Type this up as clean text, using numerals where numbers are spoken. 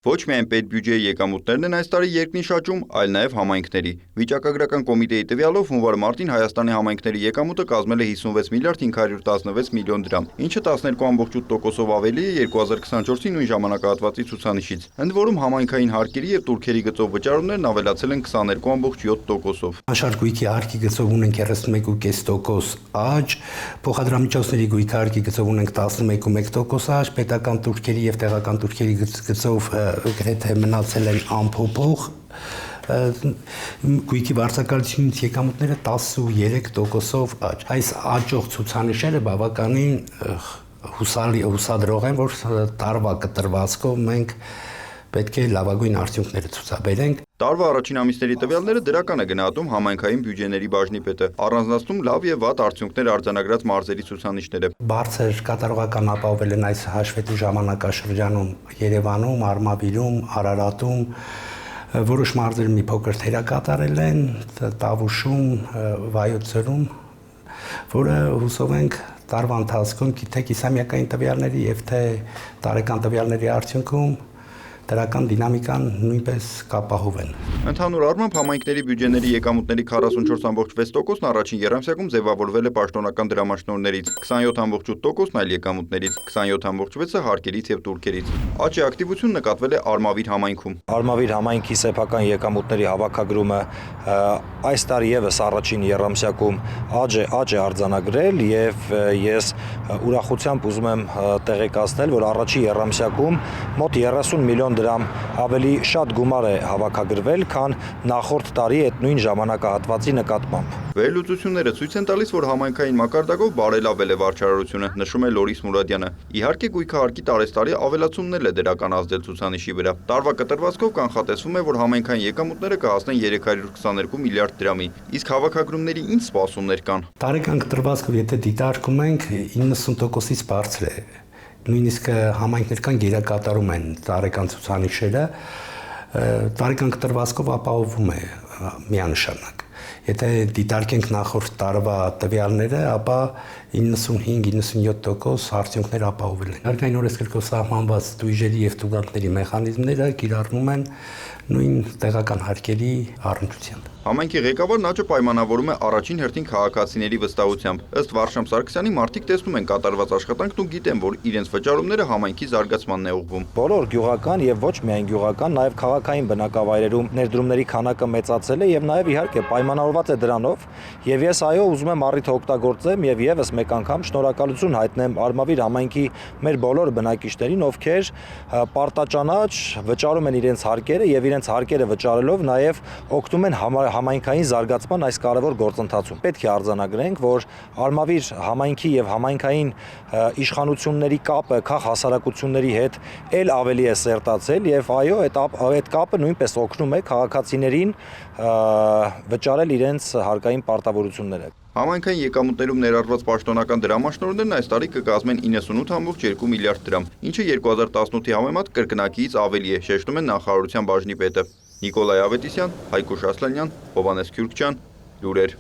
Ոչ միայն պետբյուջեի եկամուտներն են այս տարի երկնի շաճում, այլ նաև համայնքների։ Վիճակագրական կոմիտեի տվյալով հունվար-մարտին Հայաստանի համայնքների եկամուտը կազմել է 56 միլիարդ 516 միլիոն դրամ, ինչը 12.8%-ով ավելի է 2024-ի նույն ժամանակահատվածի ցուցանիշից։ Ընդ որում համայնքային հարկերի և տուրքերի գծով վճարումներն ավելացել են 22.7%-ով։ Անշարժ հարկի գծով ունենք 31.5% աճ, փոխադրամիջոցների գույքի հարկի գծով ունենք 11.1% աճ, պետական տուրքերի եւ տեղական տուրքերի գծով գրեթե մնացել են անփոփոխ, գույքի վարձակալությունից եկամուտները 13%-ով աճ։ Այս աճող ցուցանիշները բավականին հուսադրող են, որ տարվա կտրվածքով մենք պետք է լավագույն արդյունքները ցուցաբերենք։ Տարվա առաջին ամիսների տվյալները դրական է գնահատում համայնքային բյուջեների բաժնի պետը, առանձնացնում լավ եւ վատ արդյունքներ արձանագրած մարզերի ցուցանիշները։ Բարձր կատարողական ապահովել են այս հաշվետու ժամանակաշրջանում Երևանում, Արմավիրում, Արարատում, որոշ մարզեր մի փոքր թերակատարել են, Տավուշում, Վայոց ձորում, որը հուսով ենք տարվա ընթացքում թե կիսամյակային տվյալների եւ թե տարեկան տվյալների արդյունքում դրական դինամիկան նույնպես կապահովեն։ Ընդհանուր առմամբ համայնքների բյուջեների եկամուտների 44.6%-ն առաջին եռամսյակում ձևավորվել է պաշտոնական դրամաշնորհներից, 27.8%-ն այլ եկամուտներից, 27.6%-ը հարկերից եւ տուրքերից։ Աճի ակտիվություն նկատվել է Արմավիր համայնքում։ Արմավիր համայնքի սեփական եկամուտների հավաքագրումը այս տարի եւս առաջին եռամսյակում աճ է արձանագրել եւ ես ուրախությամբ ուզում եմ տեղեկացնել, որ առաջին եռամսյակում մոտ 30 միլիոն դրամ ավելի շատ գումար է հավաքագրվել, քան նախորդ տարի այդ նույն ժամանակահատվածի նկատմամբ։ Վերլուծությունները ցույց են տալիս, որ համայնքային մակարդակով բարելավել է վարչարարությունը, նշում է Լորիս Մուրադյանը։ Իհարկե գույքը հարկի տարեստարի ավելացումն է դրական ազդել ցուցանիշի վրա։ Տարվա կտրվածքով կանխատեսվում է, որ համայնքային եկամուտները կհասնեն 322 միլիարդ դրամի, իսկ հավաքագրումների ինչ սպասումներ կան։ Տարեկան կտրվածքով եթե դիտարկում ենք 90%-ից բարձր է։ Նույնիսկ համայնքներ կան գերակատարում են տարեկան ցուցանիշերը, տարեկան կտրվածքով ապահովում է միանշանակ։ Եթե դիտարկենք նախորդ տարվա տվյալները, ապա 95-97% արդյունքներ ապահովել են։ Հարկային օրենսգրքով սահմանված տույժերի եւ տուգանքների մեխանիզմները կիրառվում են նույն տեղական հարկերի առնչությամբ։ Համայնքի ղեկավարն աճը պայմանավորում է առաջին հերթին քաղաքացիների վստահությամբ։ Ըստ Վարշամ Սարգսյանի, մարդիկ տեսնում են կատարված աշխատանքն ու գիտեն, որ իրենց վճարումները համայնքի զարգացմանն է ուղղվում։ Բոլոր գյուղական եւ ոչ միայն գյուղական, նաեւ քաղաքային բնակավայրերում ներդրումների քանակը մեծացել է եւ նաեւ իհարկե պայմանավորված է դրանով, եւ ես ուզում եմ առիթը օգտագործեմ եւ եւս մեկ անգամ շնորհակալություն հայտնեմ Արմավիր համայնքի մեր բոլոր բնակիչներին, ովքեր պարտաճանաչ վճարում են իրենց հարկերը եւ իրենց հարկերը վճարելով նաեւ օգնում են համայնքային զարգացման այս կարևոր գործընթացում։ Պետք է արձանագրենք, որ Արմավիր համայնքի եւ համայնքային իշխանությունների կապը քաղ հասարակությունների հետ ել ավելի է սերտացել եւ այդ կապը նույնպես օգնում է քաղաքացիներին վճարել իրենց հարկային պարտավորությունները։ Համայնքային եկամուտներում ներառված պաշտոնական դրամաշնորհներն այս տարի կկազմեն 98.2 միլիարդ դրամ, ինչը 2018-ի համեմատ կրկնակիից ավելի է, շեշտում են նախարարության բաժնի պետը։ Նիկոլայ Ավետիսյան, Հայկուշ Ասլանյան, Հովհաննես Քյուրքչյան, լուրեր։